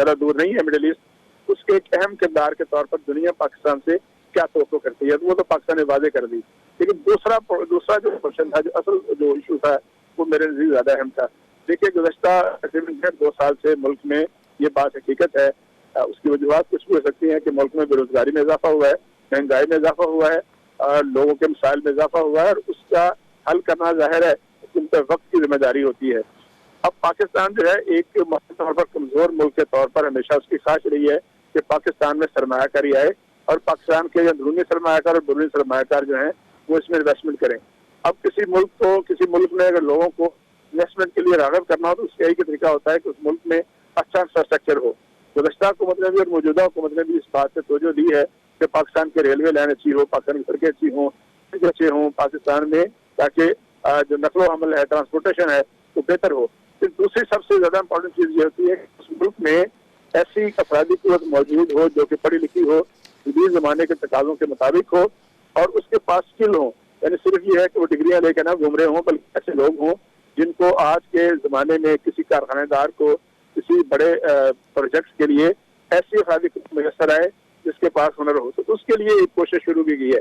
زیادہ دور نہیں ہے مڈل ایسٹ، اس کے ایک اہم کردار کے طور پر دنیا پاکستان سے کیا توقع کرتی ہے، وہ تو پاکستان نے واضح کر دی. لیکن دوسرا جو کوشچن تھا، جو اصل جو ایشو تھا، وہ میرے نزدیک زیادہ اہم تھا. دیکھیے گزشتہ تقریباً 2 سال سے ملک میں یہ بات حقیقت ہے، اس کی وجوہات کچھ بھی ہو سکتی ہیں کہ ملک میں بے روزگاری میں اضافہ ہوا ہے، مہنگائی میں اضافہ ہوا ہے، لوگوں کے مسائل میں اضافہ ہوا ہے، اور اس کا حل کرنا ظاہر ہے ان پہ وقت کی ذمہ داری ہوتی ہے. اب پاکستان جو ہے ایک مستقل طور پر کمزور ملک کے طور پر ہمیشہ اس کی خواہش رہی ہے کہ پاکستان میں سرمایہ کاری آئے، اور پاکستان کے اندرونی سرمایہ کار اور بیرونی سرمایہ کار جو ہیں وہ اس میں انویسٹمنٹ کریں. اب کسی ملک میں اگر لوگوں کو انویسٹمنٹ کے لیے راغب کرنا ہو تو اس کا ایک طریقہ ہوتا ہے کہ اس ملک میں اچھا انفراسٹرکچر ہو. گزشتہ حکومت نے بھی اور موجودہ حکومت نے بھی اس بات سے توجہ دی ہے کہ پاکستان کے ریلوے لائن اچھی ہو، پاکستان کی سڑکیں اچھی ہوں، اچھے ہوں پاکستان میں، تاکہ جو نقل و حمل ہے، ٹرانسپورٹیشن ہے، وہ بہتر ہو. پھر دوسری سب سے زیادہ امپورٹنٹ چیز یہ ہوتی ہے کہ اس ملک میں ایسی افرادی قوت موجود ہو جو کہ پڑھی لکھی ہو، جدید زمانے کے تقاضوں کے مطابق ہو، اور اس کے پاس اسکل ہوں. یعنی صرف یہ ہے کہ وہ ڈگریاں لے کے نہ گھوم رہے ہوں، بلکہ ایسے لوگ ہوں جن کو آج کے زمانے میں کسی کارخانے دار کو کسی بڑے پروجیکٹس کے لیے ایسی افرادی قوت میسر آئے جس کے پاس ہنر ہو. تو اس کے لیے ایک کوشش شروع کی گئی ہے.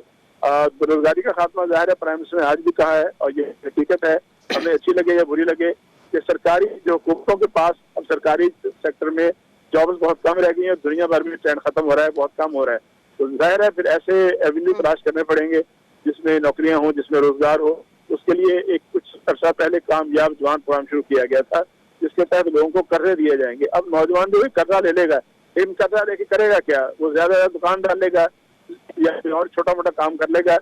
بے روزگاری کا خاتمہ ظاہر ہے پرائم منسٹر نے آج بھی کہا ہے، اور یہ حقیقت ہے، ہمیں اچھی لگے یا بری لگے، کہ سرکاری جو حکومتوں کے پاس اب سرکاری سیکٹر میں جابز بہت کم رہ گئی ہیں، دنیا بھر میں ٹرینڈ ختم ہو رہا ہے، بہت کم ہو رہا ہے. تو ظاہر ہے پھر ایسے ایونیو تلاش کرنے پڑیں گے جس میں نوکریاں ہوں، جس میں روزگار ہو. اس کے لیے ایک کچھ عرصہ پہلے کامیاب جوان پروگرام شروع کیا گیا تھا جس کے تحت لوگوں کو قرضے دیے جائیں گے. اب نوجوان جو ہے قرضہ لے لے گا، لیکن قرضہ لے کے کرے گا کیا؟ وہ زیادہ دکان ڈال لے گا یا اور چھوٹا موٹا کام کر لے گا.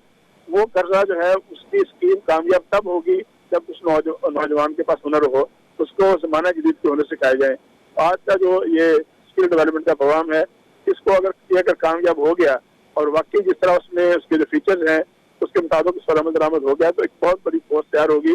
وہ قرضہ جو ہے اس کی اسکیم کامیاب تب ہوگی جب اس نوجوان کے پاس ہنر ہو، اس کو زمانہ جدید کے ہنر سکھائے جائیں. آج کا جو یہ اسکل ڈیولپمنٹ کا پروگرام ہے، اس کو اگر کامیاب ہو گیا اور واقعی جس طرح اس میں اس کے جو فیچرز ہیں اس کے مطابق اس پر عمل درآمد ہو گیا، تو ایک بہت بڑی فورس تیار ہوگی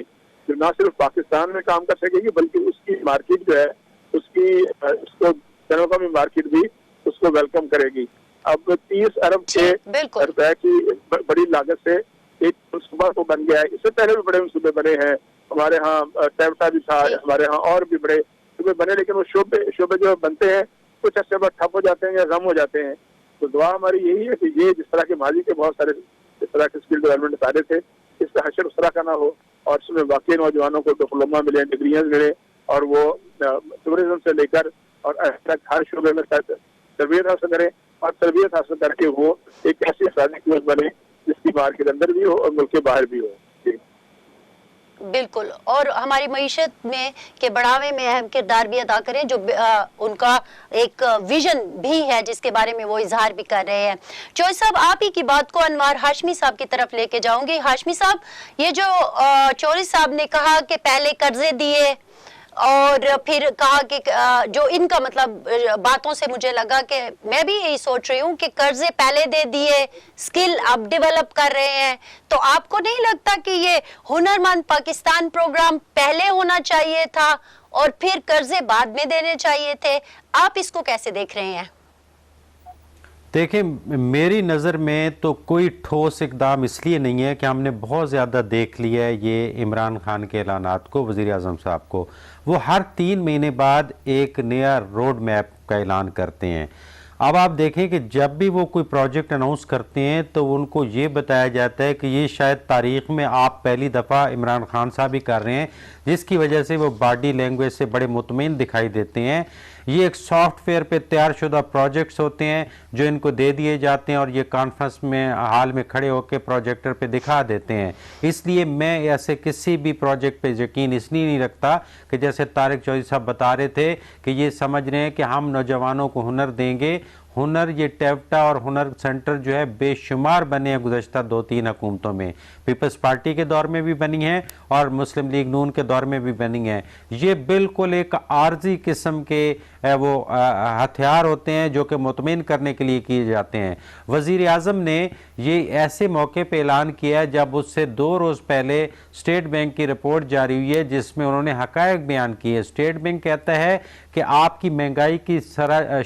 جو نہ صرف پاکستان میں کام کر سکے گی بلکہ اس کی مارکیٹ جو ہے اس کو جنوبا میں مارکیٹ بھی اس کو ویلکم کرے گی. اب 30 ارب کے روپے کی بڑی لاگت سے ایک منصوبہ تو بن گیا ہے. اس سے پہلے بھی بڑے منصوبے بنے ہیں، ہمارے ہاں ٹیپٹا بھی تھا، ہمارے ہاں اور بھی بڑے شعبے بنے، لیکن وہ شعبے جو بنتے ہیں کچھ عرصے بعد ٹھپ ہو جاتے ہیں یا غم ہو جاتے ہیں. تو دعا ہماری یہی ہے کہ یہ جس طرح کے ماضی کے بہت سارے اس طرح کے اسکل ڈیولپمنٹ ادارے تھے، اس کا حشر اس طرح کا نہ ہو، اور اس میں واقعی نوجوانوں کو ڈپلوما ملے، ڈگریاں ملے، اور وہ ٹورزم سے لے کر اور ہر شعبے میں تربیت حاصل کریں، اور تربیت حاصل کر کے وہ ایک ایسی افرادی قوت بنے جس کی مارکیٹ اندر بھی ہو اور ملک کے باہر بھی ہو. بالکل، اور ہماری معیشت میں کے بڑھاوے میں اہم کردار بھی ادا کریں، جو ان کا ایک ویژن بھی ہے جس کے بارے میں وہ اظہار بھی کر رہے ہیں. چوہے صاحب، آپ ہی کی بات کو انوار ہاشمی صاحب کی طرف لے کے جاؤں گی. ہاشمی صاحب، یہ جو چوہے صاحب نے کہا کہ پہلے قرضے دیے اور پھر کہا کہ جو ان کا مطلب باتوں سے مجھے لگا کہ میں بھی یہی سوچ رہی ہوں کہ قرضے پہلے دے دیے، سکل اب ڈیولپ کر رہے ہیں. تو آپ کو نہیں لگتا کہ یہ ہنرمند پاکستان پروگرام پہلے ہونا چاہیے تھا اور پھر قرضے بعد میں دینے چاہیے تھے؟ آپ اس کو کیسے دیکھ رہے ہیں؟ دیکھیں، میری نظر میں تو کوئی ٹھوس اقدام اس لیے نہیں ہے کہ ہم نے بہت زیادہ دیکھ لیا ہے یہ عمران خان کے اعلانات کو، وزیر اعظم صاحب کو. وہ ہر 3 مہینے بعد ایک نیا روڈ میپ کا اعلان کرتے ہیں. اب آپ دیکھیں کہ جب بھی وہ کوئی پروجیکٹ اناؤنس کرتے ہیں تو ان کو یہ بتایا جاتا ہے کہ یہ شاید تاریخ میں آپ پہلی دفعہ عمران خان صاحب ہی کر رہے ہیں، جس کی وجہ سے وہ باڈی لینگویج سے بڑے مطمئن دکھائی دیتے ہیں. یہ ایک سافٹ ویئر پہ تیار شدہ پروجیکٹس ہوتے ہیں جو ان کو دے دیے جاتے ہیں اور یہ کانفرنس میں ہال میں کھڑے ہو کے پروجیکٹر پہ دکھا دیتے ہیں. اس لیے میں ایسے کسی بھی پروجیکٹ پہ یقین اس لیے نہیں رکھتا کہ جیسے طارق چودھری صاحب بتا رہے تھے کہ یہ سمجھ رہے ہیں کہ ہم نوجوانوں کو ہنر دیں گے. ہنر، یہ ٹیپٹا اور ہنر سینٹر جو ہے بے شمار بنے ہیں گزشتہ 2-3 حکومتوں میں. پیپلز پارٹی کے دور میں بھی بنی ہیں اور مسلم لیگ نون کے دور میں بھی بنی ہیں. یہ بالکل ایک عارضی قسم کے وہ ہتھیار ہوتے ہیں جو کہ مطمئن کرنے کے لیے کیے جاتے ہیں. وزیر اعظم نے یہ ایسے موقع پہ اعلان کیا جب اس سے 2 روز پہلے اسٹیٹ بینک کی رپورٹ جاری ہوئی ہے جس میں انہوں نے حقائق بیان کیے. اسٹیٹ بینک کہتا ہے کہ آپ کی مہنگائی کی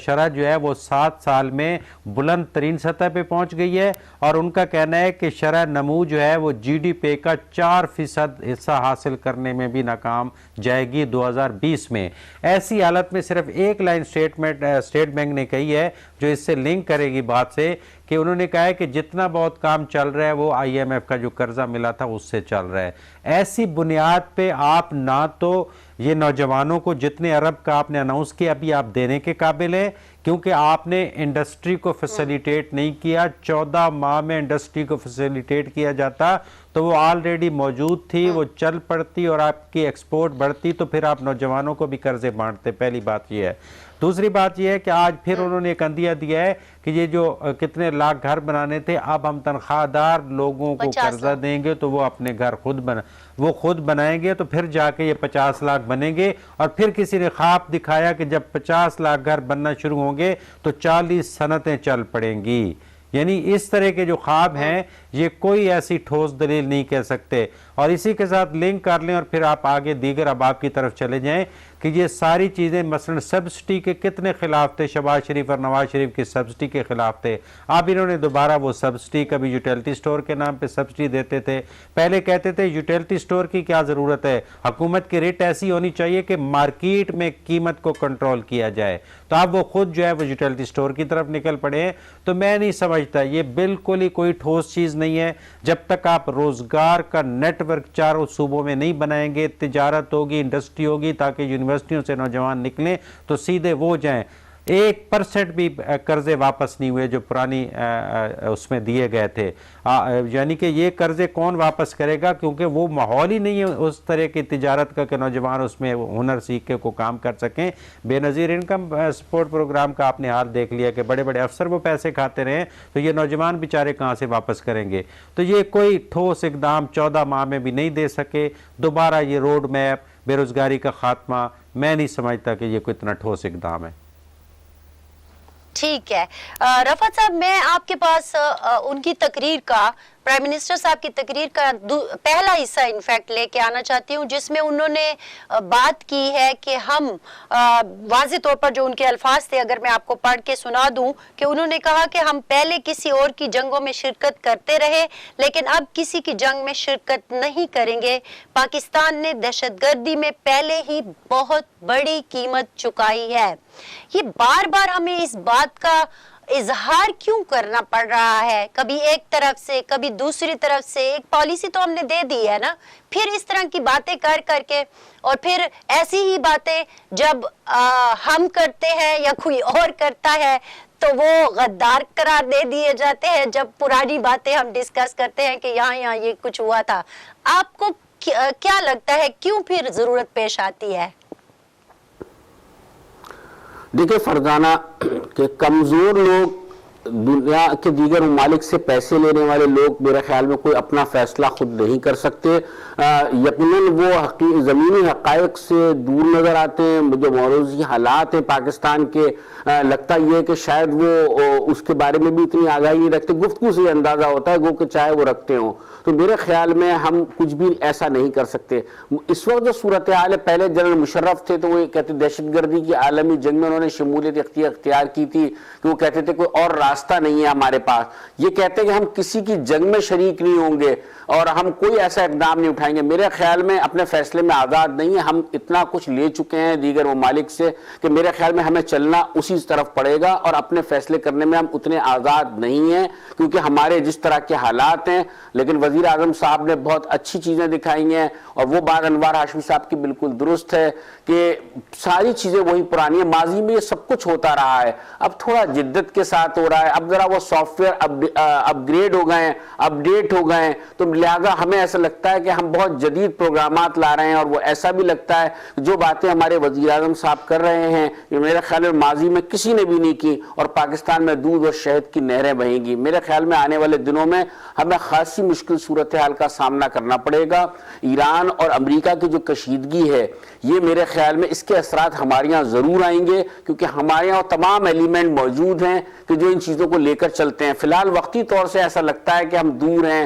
شرح جو ہے وہ 7 سال میں بلند ترین سطح پہ پہنچ گئی ہے، اور ان کا کہنا ہے کہ شرح نمو جو ہے وہ جی ڈی پی کا 4% حصہ حاصل کرنے میں بھی ناکام جائے گی 2020 میں۔ ایسی حالت میں صرف ایک لائن اسٹیٹ بینک نے کہی ہے جو اس سے لنک کرے گی بات سے، کہ انہوں نے کہا ہے کہ جتنا بہت کام چل رہا ہے وہ آئی ایم ایف کا جو قرضہ ملا تھا اس سے چل رہا ہے۔ ایسی بنیاد پہ آپ نہ تو یہ نوجوانوں کو جتنے ارب کا آپ نے اناؤنس کیا ابھی آپ دینے کے قابل ہیں، کیونکہ آپ نے انڈسٹری کو فیسیلیٹیٹ نہیں کیا۔ 14 ماہ میں انڈسٹری کو فیسیلیٹیٹ کیا جاتا تو وہ آلریڈی موجود تھی، وہ چل پڑتی اور آپ کی ایکسپورٹ بڑھتی، تو پھر آپ نوجوانوں کو بھی قرضے بانٹتے۔ پہلی بات یہ ہے۔ دوسری بات یہ ہے کہ آج پھر انہوں نے ایک عندیہ دیا ہے کہ یہ جو کتنے لاکھ گھر بنانے تھے، اب ہم تنخواہ دار لوگوں کو قرضہ دیں گے تو وہ اپنے گھر خود بنائیں گے، تو پھر جا کے یہ 50 لاکھ بنیں گے۔ اور پھر کسی نے خواب دکھایا کہ جب 50 لاکھ گھر بننا شروع ہوں گے تو 40 صنعتیں چل پڑیں گی۔ یعنی اس طرح کے جو خواب ہیں یہ کوئی ایسی ٹھوس دلیل نہیں کہہ سکتے۔ اور اسی کے ساتھ لنک کر لیں اور پھر آپ آگے دیگر اباب کی طرف چلے جائیں کہ یہ ساری چیزیں مثلا سبسڈی کے کتنے خلاف تھے، شہباز شریف اور نواز شریف کی سبسڈی کے خلاف تھے۔ اب انہوں نے دوبارہ وہ سبسڈی، کبھی یوٹیلٹی سٹور کے نام پہ سبسڈی دیتے تھے، پہلے کہتے تھے یوٹیلٹی سٹور کی کیا ضرورت ہے، حکومت کی ریٹ ایسی ہونی چاہیے کہ مارکیٹ میں قیمت کو کنٹرول کیا جائے، تو اب وہ خود جو ہے وہ یوٹیلٹی سٹور کی طرف نکل پڑے ہیں۔ تو میں نہیں سمجھتا، یہ بالکل ہی کوئی ٹھوس چیز نہیں ہے۔ جب تک آپ روزگار کا نیٹ ورک چاروں صوبوں میں نہیں بنائیں گے، تجارت ہوگی، انڈسٹری ہوگی، تاکہ یونیورسٹیوں سے نوجوان نکلیں تو سیدھے وہ جائیں۔ 1% بھی قرضے واپس نہیں ہوئے جو پرانی اس میں دیے گئے تھے، یعنی کہ یہ قرضے کون واپس کرے گا، کیونکہ وہ ماحول ہی نہیں ہے اس طرح کی تجارت کا کہ نوجوان اس میں ہنر سیکھ کے کو کام کر سکیں۔ بے نظیر انکم سپورٹ پروگرام کا آپ نے حال دیکھ لیا کہ بڑے بڑے افسر وہ پیسے کھاتے رہے، تو یہ نوجوان بیچارے کہاں سے واپس کریں گے؟ تو یہ کوئی ٹھوس اقدام 14 ماہ میں بھی نہیں دے سکے۔ دوبارہ یہ روڈ میپ، بے روزگاری کا خاتمہ، میں نہیں سمجھتا کہ یہ کوئی اتنا ٹھوس اقدام ہے۔ ٹھیک ہے رفعت صاحب، میں آپ کے پاس ان کی تقریر کا، پرائم منسٹر صاحب کی تقریر کا پہلا حصہ انفیکٹ لے کے آنا چاہتی ہوں، جس میں انہوں نے بات کی ہے کہ ہم واضح طور پر جو ان کے الفاظ تھے اگر میں آپ کو پڑھ کے سنا دوں، کہ انہوں نے کہا کہ ہم پہلے کسی اور کی جنگوں میں شرکت کرتے رہے لیکن اب کسی کی جنگ میں شرکت نہیں کریں گے۔ پاکستان نے دہشت گردی میں پہلے ہی بہت بڑی قیمت چکائی ہے۔ یہ بار بار ہمیں اس بات کا اظہار کیوں کرنا پڑ رہا ہے؟ کبھی ایک طرف سے، کبھی دوسری طرف سے۔ ایک پالیسی تو ہم نے دے دی ہے نا، پھر اس طرح کی باتیں کر کے، اور پھر ایسی ہی باتیں جب ہم کرتے ہیں یا کوئی اور کرتا ہے تو وہ غدار قرار دے دیے جاتے ہیں۔ جب پرانی باتیں ہم ڈسکس کرتے ہیں کہ یہاں یہ کچھ ہوا تھا، آپ کو کیا لگتا ہے کیوں پھر ضرورت پیش آتی ہے؟ دیکھیں فرزانہ، کہ کمزور لوگ، دنیا کے دیگر ممالک سے پیسے لینے والے لوگ میرے خیال میں کوئی اپنا فیصلہ خود نہیں کر سکتے۔ یقیناً وہ زمینی حقائق سے دور نظر آتے ہیں۔ جو موروثی حالات ہیں پاکستان کے، لگتا یہ ہے کہ شاید وہ اس کے بارے میں بھی اتنی آگاہی نہیں رکھتے۔ گفتگو سے اندازہ ہوتا ہے گو کہ چاہے وہ رکھتے ہوں، تو میرے خیال میں ہم کچھ بھی ایسا نہیں کر سکتے۔ اس وقت جو صورتحال ہے، پہلے جنرل مشرف تھے تو وہ کہتے دہشت گردی کی عالمی جنگ میں انہوں نے شمولیت اختیار کی تھی، کہ وہ کہتے تھے کوئی اور راستہ نہیں ہے ہمارے پاس۔ یہ کہتے ہیں کہ ہم کسی کی جنگ میں شریک نہیں ہوں گے اور ہم کوئی ایسا اقدام نہیں اٹھائیں گے۔ میرے خیال میں اپنے فیصلے میں آزاد نہیں ہیں۔ ہم اتنا کچھ لے چکے ہیں دیگر ممالک سے کہ میرے خیال میں ہمیں چلنا اسی طرف پڑے گا، اور اپنے فیصلے کرنے میں ہم اتنے آزاد نہیں ہیں کیونکہ ہمارے جس طرح کے حالات ہیں۔ لیکن وزیر اعظم صاحب نے بہت اچھی چیزیں دکھائی ہیں، اور وہ بات انوار ہاشمی صاحب کی بالکل درست ہے کہ ساری چیزیں وہی پرانی ہیں۔ ماضی میں یہ سب کچھ ہوتا رہا ہے، اب تھوڑا جدت کے ساتھ ہو رہا ہے۔ اب ذرا وہ سافٹ ویئر اپ گریڈ ہو گئے ہیں، اپ ڈیٹ ہو گئے ہیں، تو لہٰذا ہمیں ایسا لگتا ہے کہ ہم بہت جدید پروگرامات لا رہے ہیں، اور وہ ایسا بھی لگتا ہے جو باتیں ہمارے وزیر اعظم صاحب کر رہے ہیں یہ میرے خیال میں ماضی میں کسی نے بھی نہیں کی، اور پاکستان میں دودھ اور شہد کی نہریں بہیں گی۔ میرے خیال میں آنے والے دنوں میں ہمیں خاصی مشکل صورتحال کا سامنا کرنا پڑے گا۔ ایران اور امریکہ کی جو کشیدگی ہے، یہ میرے خیال میں اس کے اثرات ہمارے یہاں ضرور آئیں گے، کیونکہ ہمارے یہاں تمام ایلیمنٹ موجود ہیں کہ جو ان چیزوں کو لے کر چلتے ہیں۔ فی الحال وقتی طور سے ایسا لگتا ہے کہ ہم دور ہیں،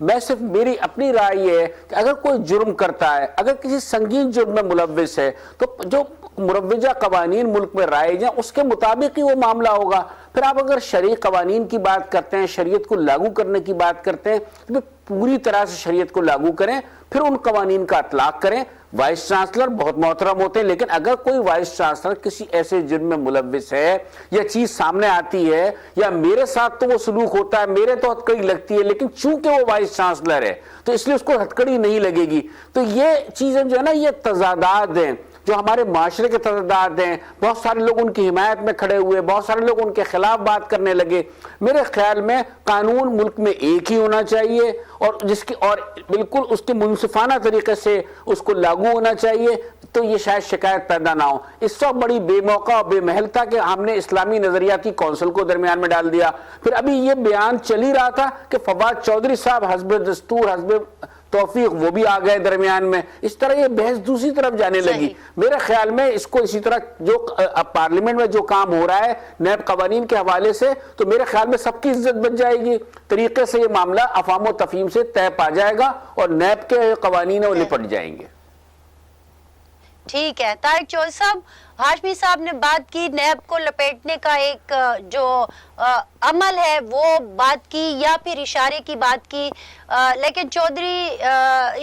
میں صرف میری اپنی رائے یہ ہے کہ اگر کوئی جرم کرتا ہے, اگر کسی سنگین جرم میں ملوث ہے, تو جو مروجہ قوانین ملک میں رائج ہیں اس کے مطابق ہی وہ معاملہ ہوگا. پھر آپ اگر شرعی قوانین کی بات کرتے ہیں, شریعت کو لاگو کرنے کی بات کرتے ہیں, تو پوری طرح سے شریعت کو لاگو کریں, پھر ان قوانین کا اطلاق کریں. وائس چانسلر بہت محترم ہوتے ہیں, لیکن اگر کوئی وائس چانسلر کسی ایسے جرم میں ملوث ہے, یا چیز سامنے آتی ہے, یا میرے ساتھ تو وہ سلوک ہوتا ہے, میرے تو ہتھکڑی لگتی ہے, لیکن چونکہ وہ وائس چانسلر ہے تو اس لیے اس کو ہتھکڑی نہیں لگے گی. تو یہ چیزیں جو ہے نا, یہ تضادات ہیں جو ہمارے معاشرے کے تضادات ہیں. بہت سارے لوگ ان کی حمایت میں کھڑے ہوئے, بہت سارے لوگ ان کے خلاف بات کرنے لگے. میرے خیال میں قانون ملک میں ایک ہی ہونا چاہیے, اور جس کی اور بالکل اس کے منصفانہ طریقے سے اس کو لاگو ہونا چاہیے, تو یہ شاید شکایت پیدا نہ ہو. اس سے بڑی بے موقع اور بے محل تھا کہ ہم نے اسلامی نظریاتی کونسل کو درمیان میں ڈال دیا. پھر ابھی یہ بیان چل ہی رہا تھا کہ فواد چودھری صاحب حسب دستور حسب توفیق وہ بھی آ گئے درمیان میں. اس طرح یہ بحث دوسری طرف جانے لگی. میرے خیال میں اس کو اسی طرح جو پارلیمنٹ میں جو کام ہو رہا ہے نیب قوانین کے حوالے سے, تو میرے خیال میں سب کی عزت بچ جائے گی. طریقے سے یہ معاملہ افہام و تفہیم سے طے پا جائے گا, اور نیب کے قوانین وہ نپٹ جائیں گے. ٹھیک ہے طارق چودھری صاحب, ہاشمی صاحب نے بات کی نیب کو لپیٹنے کا ایک جو عمل ہے وہ بات کی, یا پھر اشارے کی بات کی, لیکن چودھری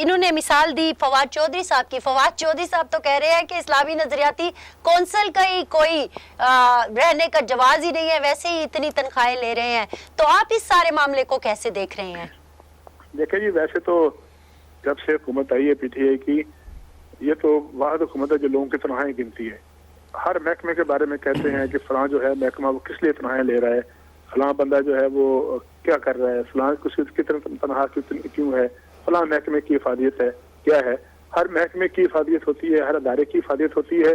انہوں نے مثال دی فواد چودھری صاحب کی. فواد چودھری صاحب تو کہہ رہے ہیں کہ اسلامی نظریاتی کونسل کا ہی کوئی رہنے کا جواز ہی نہیں ہے, ویسے ہی اتنی تنخواہیں لے رہے ہیں. تو آپ اس سارے معاملے کو کیسے دیکھ رہے ہیں؟ دیکھیں جی, ویسے تو جب سے حکومت آئی ہے پی ٹی آئی کی, یہ تو واحد حکومت ہے جو لوگوں کی تنخواہیں گنتی ہے. ہر محکمے کے بارے میں کہتے ہیں کہ فلاں جو ہے محکمہ وہ کس لیے تنخواہیں لے رہا ہے, فلاں بندہ جو ہے وہ کیا کر رہا ہے, فلاں کتنا تنخواہ کیوں ہے, فلاں محکمے کی افادیت ہے کیا ہے. ہر محکمے کی افادیت ہوتی ہے, ہر ادارے کی افادیت ہوتی ہے,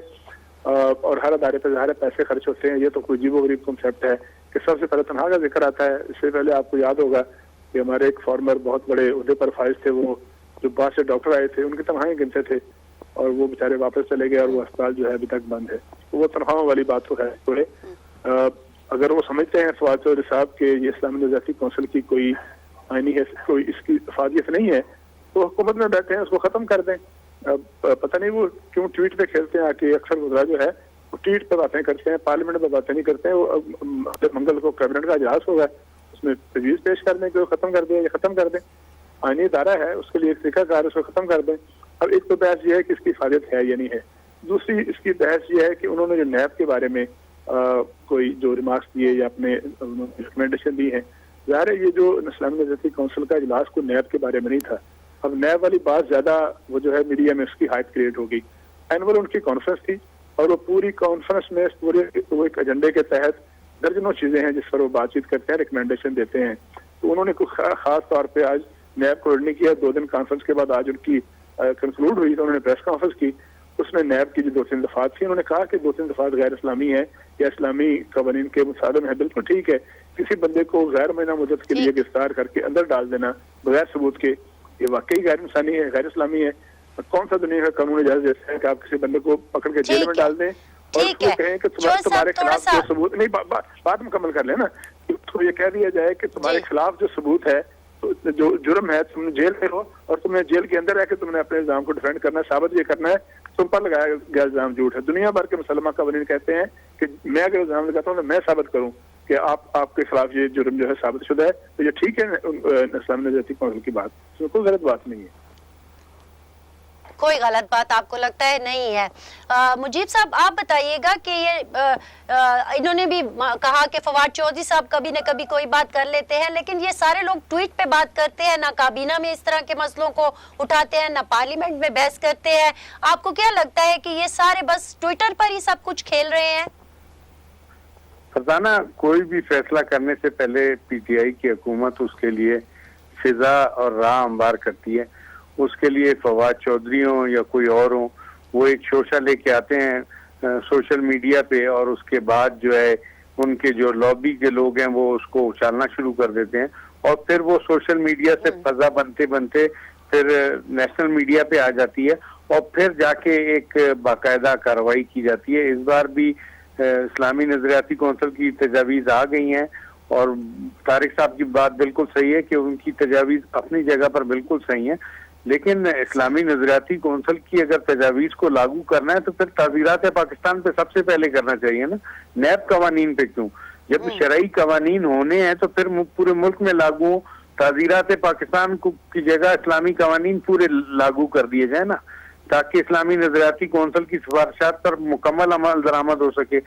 اور ہر ادارے پہ ظاہر پیسے خرچ ہوتے ہیں. یہ تو کوئی عجیب و غریب کنسیپٹ ہے کہ سب سے پہلے تنخواہ کا ذکر آتا ہے. اس سے پہلے آپ کو یاد ہوگا کہ ہمارے ایک فارمر بہت بڑے عہدے پر فائز تھے, وہ جو باہر سے ڈاکٹر آئے تھے ان کی تنخواہیں گنتے تھے, اور وہ بیچارے واپس چلے گئے, اور وہ اسپتال جو ہے ابھی تک بند ہے. وہ تنخواہوں والی بات تو ہے تھوڑے. اگر وہ سمجھتے ہیں فواد چودھری صاحب کہ یہ اسلامی نظریاتی کونسل کی کوئی آئینی ہے, کوئی اس کی افادیت نہیں ہے, تو حکومت میں بیٹھے ہیں, اس کو ختم کر دیں. پتہ نہیں وہ کیوں ٹویٹ پہ کھیلتے ہیں, کہ اکثر وزراء جو ہے وہ ٹویٹ پہ باتیں کرتے ہیں, پارلیمنٹ پہ باتیں نہیں کرتے ہیں. وہ منگل کو کیبنٹ کا اجلاس ہوگا, اس میں تجویز پیش کر دیں کہ وہ ختم کر دیں, یا ختم کر دیں. آئینی ادارہ ہے, اس کے لیے ایک طریقہ کار, اس کو ختم کر دیں. اب ایک تو بحث یہ ہے کہ اس کی افادیت ہے یا نہیں ہے. دوسری اس کی بحث یہ ہے کہ انہوں نے جو نیب کے بارے میں کوئی جو ریمارکس دیے یا اپنے ریکمنڈیشن دی ہیں, ظاہر ہے یہ جو اسلامی نظریاتی کونسل کا اجلاس کو نیب کے بارے میں نہیں تھا. اب نیب والی بات زیادہ وہ جو ہے میڈیا میں اس کی ہائپ کریٹ ہوگی. اینول ان کی کانفرنس تھی, اور وہ پوری کانفرنس میں پورے ایک ایجنڈے کے تحت درجنوں چیزیں ہیں جس پر وہ بات چیت کرتے ہیں, ریکمنڈیشن دیتے ہیں. تو انہوں نے خاص طور پہ آج نیب کو نہیں کیا. 2 دن کانفرنس کے بعد آج ان کی کنکلوڈ ہوئی, تو انہوں نے پریس کانفرنس کی. اس میں نیب کی جو 2-3 دفعات تھی, انہوں نے کہا کہ 2-3 دفعات غیر اسلامی ہیں یا اسلامی قوانین کے مصادم ہیں. بالکل ٹھیک ہے, کسی بندے کو غیر معنی مدت کے لیے گرفتار کر کے اندر ڈال دینا بغیر ثبوت کے, یہ واقعی غیر انسانی ہے, غیر اسلامی ہے. کون سا دنیا کا قانون اجازت دیتا ہے کہ آپ کسی بندے کو پکڑ کے جیل میں ڈال دیں اور اس کو کہیں کہ تمہارے خلاف جو ثبوت نہیں, بات مکمل کر لیں نا, تو یہ کہہ دیا جائے کہ تمہارے خلاف جو ثبوت ہے, جو جرم ہے, تم جیل میں ہو اور تمہیں جیل کے اندر ہے کہ تم نے اپنے الزام کو ڈیفینڈ کرنا ہے, ثابت یہ کرنا ہے, تم پر لگایا گیا الزام جھوٹ ہے. دنیا بھر کے مسلمہ قوانین کہتے ہیں کہ میں اگر الزام لگاتا ہوں تو میں ثابت کروں کہ آپ کے خلاف یہ جرم جو ہے ثابت شدہ ہے, تو یہ ٹھیک ہے اسلامی نظریاتی کونسل کی بات, اس میں کوئی غلط بات نہیں ہے. کوئی غلط بات آپ کو لگتا ہے نہیں ہے. مجیب صاحب آپ بتائیے گا کہ یہ انہوں نے بھی کہا کہ فواد چودھری صاحب کبھی نہ کبھی کوئی بات کر لیتے ہیں, لیکن یہ سارے لوگ ٹویٹ پہ بات کرتے ہیں, نہ کابینہ میں اس طرح کے مسئلوں کو اٹھاتے ہیں, نہ پارلیمنٹ میں بحث کرتے ہیں. آپ کو کیا لگتا ہے کہ یہ سارے بس ٹویٹر پر ہی سب کچھ کھیل رہے ہیں؟ فرزانہ, کوئی بھی فیصلہ کرنے سے پہلے پی ٹی آئی کی حکومت اس کے لیے فضا اور راہ ہموار کرتی ہے. اس کے لیے فواد چودھری ہوں یا کوئی اور ہوں, وہ ایک شوشہ لے کے آتے ہیں سوشل میڈیا پہ, اور اس کے بعد جو ہے ان کے جو لابی کے لوگ ہیں وہ اس کو اچھالنا شروع کر دیتے ہیں, اور پھر وہ سوشل میڈیا سے فضا بنتے بنتے پھر نیشنل میڈیا پہ آ جاتی ہے, اور پھر جا کے ایک باقاعدہ کارروائی کی جاتی ہے. اس بار بھی اسلامی نظریاتی کونسل کی تجاویز آ گئی ہیں، اور طارق صاحب کی بات بالکل صحیح ہے کہ ان کی تجاویز اپنی جگہ پر بالکل صحیح ہیں، لیکن اسلامی نظریاتی کونسل کی اگر تجاویز کو لاگو کرنا ہے تو پھر تعزیرات پاکستان پہ سب سے پہلے کرنا چاہیے نا، نیب قوانین پہ کیوں؟ جب شرعی قوانین ہونے ہیں تو پھر پورے ملک میں لاگو ہوں، تعزیرات پاکستان کی جگہ اسلامی قوانین پورے لاگو کر دیے جائیں نا، تاکہ اسلامی نظریاتی کونسل کی سفارشات پر مکمل عمل درآمد ہو سکے۔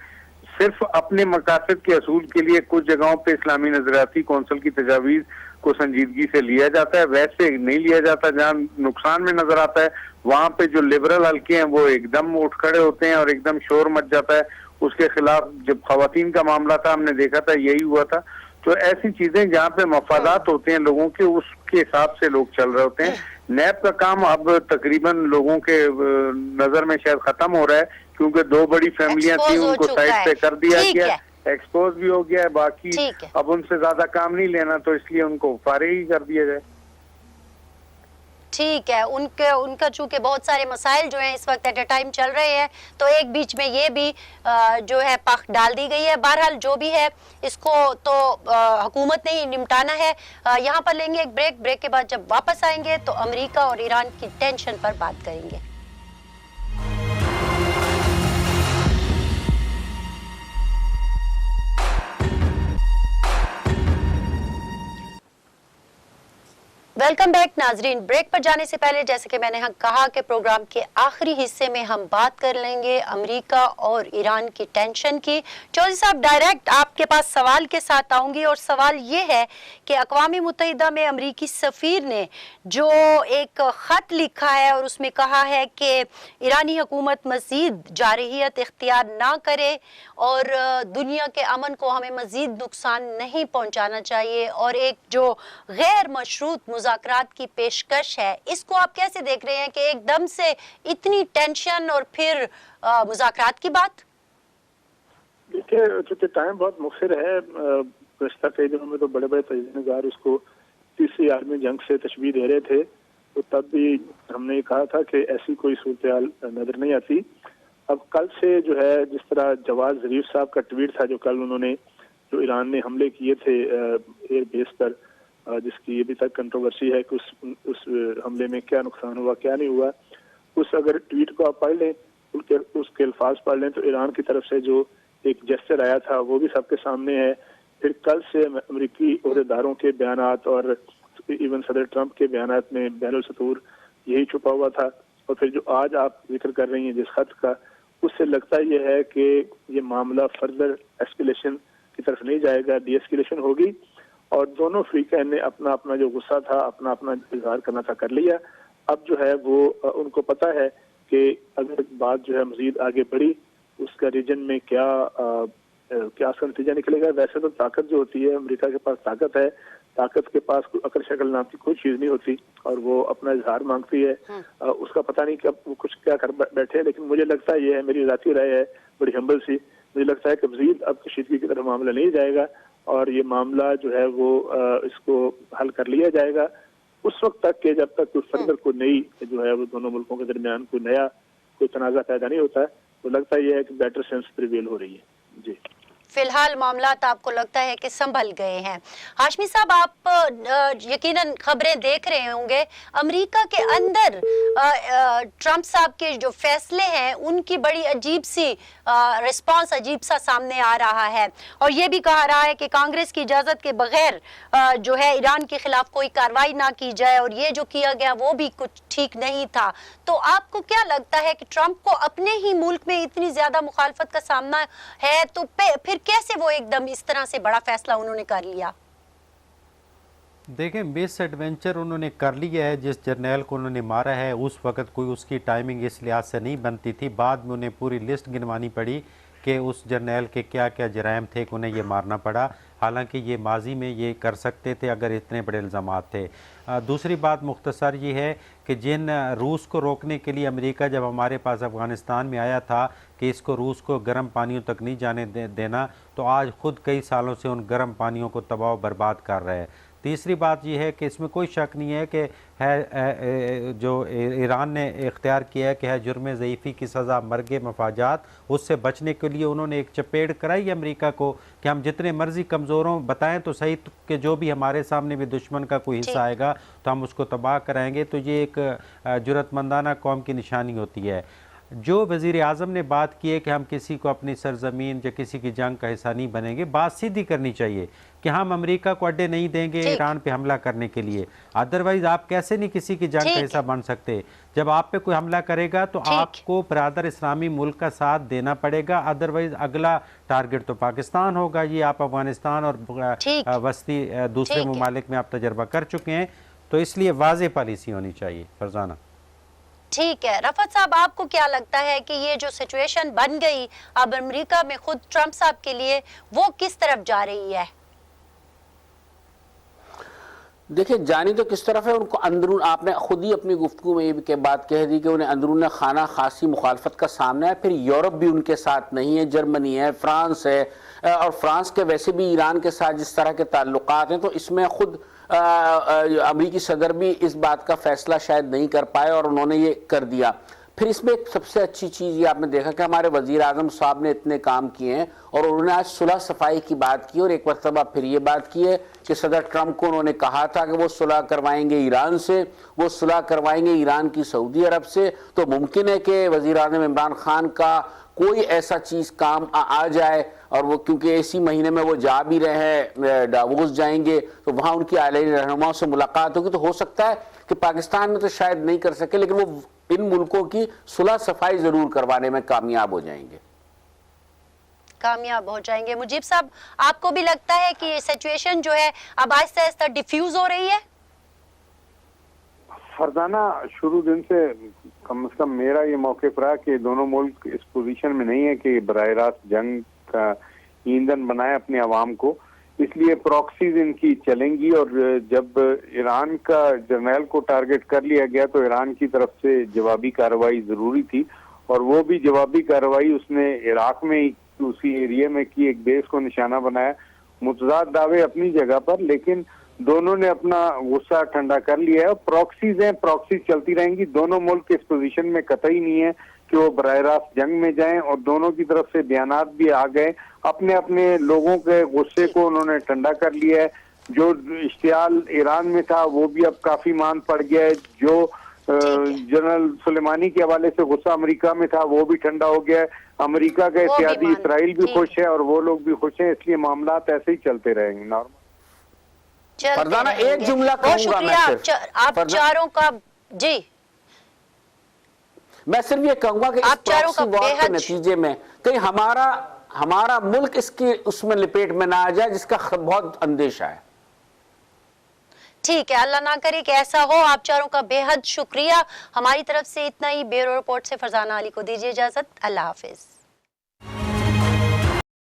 صرف اپنے مقاصد کے اصول کے لیے کچھ جگہوں پہ اسلامی نظریاتی کونسل کی تجاویز کو سنجیدگی سے لیا جاتا ہے، ویسے نہیں لیا جاتا، جہاں نقصان میں نظر آتا ہے وہاں پہ جو لبرل حلقے ہیں وہ ایک دم اٹھ کھڑے ہوتے ہیں اور ایک دم شور مچ جاتا ہے اس کے خلاف۔ جب خواتین کا معاملہ تھا ہم نے دیکھا تھا یہی ہوا تھا۔ تو ایسی چیزیں جہاں پہ مفادات ہوتے ہیں لوگوں کے، اس کے حساب سے لوگ چل رہے ہوتے ہیں۔ نیب کا کام اب تقریباً لوگوں کے نظر میں شاید ختم ہو رہا ہے، کیونکہ دو بڑی فیملیاں تھیں ان کو سائڈ پہ کر دیا گیا، ایکسپوز بھی ہو گیا ہے، باقی اب ان سے زیادہ کام نہیں لینا تو اس لیے ان کو فارغ ہی کر دیا جائے۔ ٹھیک ہے، ان کا چونکہ بہت سارے مسائل جو ہیں اس وقت ایٹ اے ٹائم چل رہے ہیں، تو ایک بیچ میں یہ بھی جو ہے پخ ڈال دی گئی ہے۔ بہرحال جو بھی ہے اس کو تو حکومت نے ہی نمٹانا ہے۔ یہاں پر لیں گے ایک بریک کے بعد جب واپس آئیں گے تو امریکہ اور ایران کی ٹینشن پر بات کریں گے۔ ویلکم بیک ناظرین، بریک پر جانے سے پہلے جیسے کہ میں نے کہا کہ پروگرام کے آخری حصے میں ہم بات کر لیں گے امریکہ اور ایران کی ٹینشن کی۔ چودھری صاحب، ڈائریکٹ آپ کے پاس سوال کے ساتھ آؤں گی، اور سوال یہ ہے کہ اقوام متحدہ میں امریکی سفیر نے جو ایک خط لکھا ہے اور اس میں کہا ہے کہ ایرانی حکومت مزید جارحیت اختیار نہ کرے اور دنیا کے امن کو ہمیں مزید نقصان نہیں پہنچانا چاہیے، اور ایک جو غیر مشروط مذاکرات کی پیشکش ہے، اس کو آپ کیسے دیکھ رہے ہیں کہ ایک دم سے اتنی ٹینشن اور پھر مذاکرات کی بات؟ دیکھیں، چونکہ ٹائم بہت مؤخر ہے، گزشتہ کئی دنوں میں تو بڑے بڑے تجزیہ نگار اس کو تیسری عالمی جنگ سے تشبیہ دے رہے تھے، تو تب بھی ہم نے یہ کہا تھا کہ ایسی کوئی صورتحال نظر نہیں آتی۔ اب کل سے جو ہے، جس طرح جواد ظریف صاحب کا ٹویٹ تھا جو کل انہوں نے جو ایران نے حملے کیے تھے ایئر بیس پر، جس کی ابھی تک کنٹروورسی ہے کہ اس حملے میں کیا نقصان ہوا کیا نہیں ہوا، اس اگر ٹویٹ کو آپ پڑھ لیں، اس کے الفاظ پڑھ لیں، تو ایران کی طرف سے جو ایک جسچر آیا تھا وہ بھی سب کے سامنے ہے۔ پھر کل سے امریکی عہدیداروں کے بیانات اور ایون صدر ٹرمپ کے بیانات میں بین السطور یہی چھپا ہوا تھا، اور پھر جو آج آپ ذکر کر رہی ہیں جس خط کا، اس سے لگتا یہ ہے کہ یہ معاملہ فردر ایسکیلیشن کی طرف نہیں جائے گا، ڈی ایسکیلیشن ہوگی، اور دونوں فریقین نے اپنا اپنا جو غصہ تھا، اپنا اپنا اظہار کرنا تھا کر لیا۔ اب جو ہے وہ ان کو پتہ ہے کہ اگر بات جو ہے مزید آگے بڑھی، اس کا ریجن میں کیا اس کا نتیجہ نکلے گا۔ ویسے تو طاقت جو ہوتی ہے، امریکہ کے پاس طاقت ہے، طاقت کے پاس کوئی عقل شکل نام کی کوئی چیز نہیں ہوتی، اور وہ اپنا اظہار مانگتی ہے۔ اس کا پتہ نہیں کہ اب وہ کچھ کیا کر بیٹھے، لیکن مجھے لگتا ہے، یہ ہے میری ذاتی رائے ہے، بڑی ہمبل سی، مجھے لگتا ہے کہ مزید اب کشیدگی کی طرف معاملہ نہیں جائے گا، اور یہ معاملہ جو ہے وہ اس کو حل کر لیا جائے گا اس وقت تک کہ جب تک کوئی فردر کوئی نئی جو ہے وہ دونوں ملکوں کے درمیان کوئی نیا کوئی تنازع پیدا نہیں ہوتا ہے۔ تو لگتا یہ ہے کہ بیٹر سینس پریویل ہو رہی ہے۔ جی، فی الحال معاملات آپ کو لگتا ہے کہ سنبھل گئے ہیں۔ ہاشمی صاحب، آپ یقیناً خبریں دیکھ رہے ہوں گے، امریکہ کے اندر ٹرمپ صاحب کے جو فیصلے ہیں ان کی بڑی عجیب سی رسپانس، عجیب سا سامنے آ رہا ہے، اور یہ بھی کہا رہا ہے کہ کانگریس کی اجازت کے بغیر جو ہے ایران کے خلاف کوئی کارروائی نہ کی جائے، اور یہ جو کیا گیا وہ بھی کچھ ٹھیک نہیں تھا۔ تو آپ کو کیا لگتا ہے کہ ٹرمپ کو اپنے ہی ملک میں اتنی زیادہ مخالفت کا سامنا ہے، تو پھر کیسے وہ ایک دم اس طرح سے بڑا فیصلہ انہوں نے کر لیا؟ دیکھیں، بیس ایڈونچر انہوں نے کر لیا ہے، جس جرنیل کو انہوں نے مارا ہے اس وقت کوئی اس کی ٹائمنگ اس لحاظ سے نہیں بنتی تھی، بعد میں انہیں پوری لسٹ گنوانی پڑی کہ اس جرنیل کے کیا کیا جرائم تھے کہ انہیں یہ مارنا پڑا، حالانکہ یہ ماضی میں یہ کر سکتے تھے اگر اتنے بڑے الزامات تھے۔ دوسری بات مختصر یہ ہے کہ جن روس کو روکنے کے لیے امریکہ جب ہمارے پاس افغانستان میں آیا تھا کہ اس کو روس کو گرم پانیوں تک نہیں جانے دینا، تو آج خود کئی سالوں سے ان گرم پانیوں کو تباہ و برباد کر رہے ہیں۔ تیسری بات یہ ہے کہ اس میں کوئی شک نہیں ہے کہ ہے جو ایران نے اختیار کیا ہے کہ ہے جرم ضعیفی کی سزا، مرگ مفاجات، اس سے بچنے کے لیے انہوں نے ایک چپیڑ کرائی ہے امریکہ کو کہ ہم جتنے مرضی کمزوروں بتائیں تو صحیح کہ جو بھی ہمارے سامنے بھی دشمن کا کوئی حصہ آئے گا تو ہم اس کو تباہ کرائیں گے. تو یہ ایک جرأت مندانہ قوم کی نشانی ہوتی ہے. جو وزیر اعظم نے بات کی ہے کہ ہم کسی کو اپنی سرزمین یا کسی کی جنگ کا حصہ نہیں بنیں گے، بات سیدھی کرنی چاہیے کہ ہم امریکہ کو اڈے نہیں دیں گے ایران پہ حملہ کرنے کے لیے. ادروائز آپ کیسے نہیں کسی کی جنگ کا حصہ بن سکتے؟ جب آپ پہ کوئی حملہ کرے گا تو آپ کو برادر اسلامی ملک کا ساتھ دینا پڑے گا، ادروائز اگلا ٹارگٹ تو پاکستان ہوگا. یہ آپ افغانستان اور وسطی دوسرے ممالک میں آپ تجربہ کر چکے ہیں، تو اس لیے واضح پالیسی ہونی چاہیے. فرزانہ ٹھیک ہے. رفعت صاحب، آپ کو کیا لگتا ہے کہ یہ جو سچویشن بن گئی اب امریکہ میں خود ٹرمپ صاحب کے لیے، وہ کس طرف جا رہی ہے؟ دیکھیں جانی تو کس طرف ہے، ان کو اندرون، آپ نے خود ہی اپنی گفتگو میں یہ بات کہہ دی کہ انہیں اندرون خانہ خاصی مخالفت کا سامنا ہے. پھر یورپ بھی ان کے ساتھ نہیں ہے، جرمنی ہے، فرانس ہے، اور فرانس کے ویسے بھی ایران کے ساتھ جس طرح کے تعلقات ہیں، تو اس میں خود امریکی صدر بھی اس بات کا فیصلہ شاید نہیں کر پائے اور انہوں نے یہ کر دیا. پھر اس میں ایک سب سے اچھی چیز یہ آپ نے دیکھا کہ ہمارے وزیر اعظم صاحب نے اتنے کام کیے ہیں اور انہوں نے آج صلح صفائی کی بات کی، اور ایک مرتبہ پھر یہ بات کی ہے کہ صدر ٹرمپ کو انہوں نے کہا تھا کہ وہ صلح کروائیں گے ایران سے، وہ صلح کروائیں گے ایران کی سعودی عرب سے. تو ممکن ہے کہ وزیر اعظم عمران خان کا کوئی ایسا چیز کام آ جائے، اور وہ کیونکہ اسی مہینے میں وہ جا بھی رہے ہیں، ڈاووس جائیں گے، تو وہاں ان کی عالمی رہنماؤں سے ملاقات ہوگی. تو ہو سکتا ہے کہ پاکستان میں تو شاید نہیں کر سکے، لیکن وہ ان ملکوں کی صلح صفائی ضرور کروانے میں کامیاب ہو جائیں گے. کامیاب ہو جائیں گے. مجیب صاحب، آپ کو بھی لگتا ہے کہ یہ سچویشن جو ہے اب آہستہ آہستہ ڈیفیوز ہو رہی ہے؟ فرزانہ، شروع دن سے کم از کم میرا یہ موقف رہا کہ دونوں ملک اس پوزیشن میں نہیں ہے کہ براہ راست جنگ کا ایندھن بنائے اپنے عوام کو، اس لیے پراکسیز ان کی چلیں گی. اور جب ایران کا جرنیل کو ٹارگٹ کر لیا گیا تو ایران کی طرف سے جوابی کارروائی ضروری تھی، اور وہ بھی جوابی کارروائی اس نے عراق میں اسی ایریے میں کی، ایک بیس کو نشانہ بنایا. متضاد دعوے اپنی جگہ پر، لیکن دونوں نے اپنا غصہ ٹھنڈا کر لیا ہے. پراکسیز ہیں، پراکسیز چلتی رہیں گی. دونوں ملک اس پوزیشن میں قطعی نہیں ہے کہ وہ براہ راست جنگ میں جائیں، اور دونوں کی طرف سے بیانات بھی آ گئے. اپنے اپنے لوگوں کے غصے کو انہوں نے ٹھنڈا کر لیا ہے. جو اشتعال ایران میں تھا وہ بھی اب کافی مان پڑ گیا ہے. جو جنرل سلیمانی کے حوالے سے غصہ امریکہ میں تھا وہ بھی ٹھنڈا ہو گیا ہے. امریکہ کا اتحادی اسرائیل بھی خوش ہے اور وہ لوگ بھی خوش ہیں. اس لیے معاملات ایسے ہی چلتے رہیں گے نارمل. فرزانہ ایک جملہ کہوں گا میں صرف، آپ چاروں کا، جی میں صرف یہ کہوں گا کہ اس پراکسی وار کے نتیجے میں کہیں ہمارا ملک اس میں لپیٹ میں نہ آ جائے، جس کا بہت اندیشہ ہے. ٹھیک ہے، اللہ نہ کرے کہ ایسا ہو. آپ چاروں کا بے حد شکریہ. ہماری طرف سے اتنا ہی. بیورو رپورٹ سے فرزانہ علی کو دیجیے اجازت. اللہ حافظ.